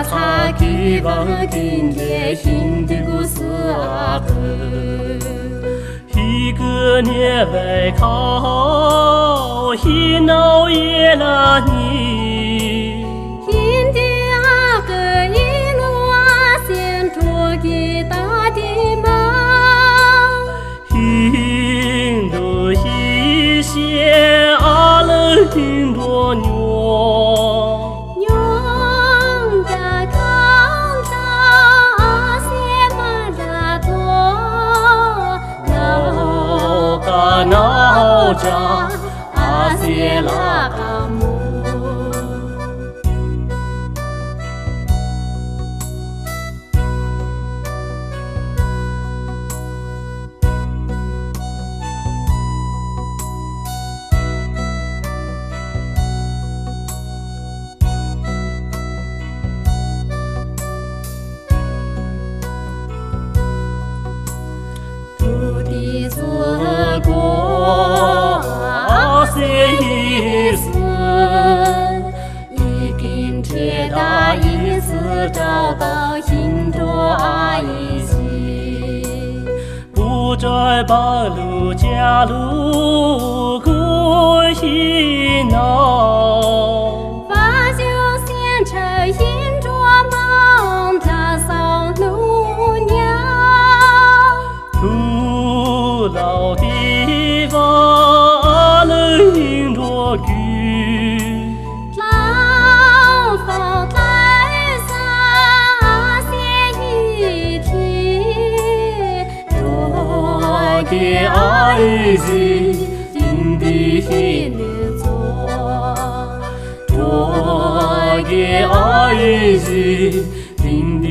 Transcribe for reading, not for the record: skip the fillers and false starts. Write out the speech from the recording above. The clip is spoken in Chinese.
擦给我今天心的故事啊个，一个年外靠，一闹也了你，今天啊个一路啊先做给大地妈，印度一些阿勒印度牛。闹着阿些拉嘎木，土地祖国。一次，已经铁打一次找到心中爱情，不再把路家路过一闹，把酒献成心中梦，加上奴娘，徒劳地方。老风带上些一天，多给爱情定的能做，多给爱情定的。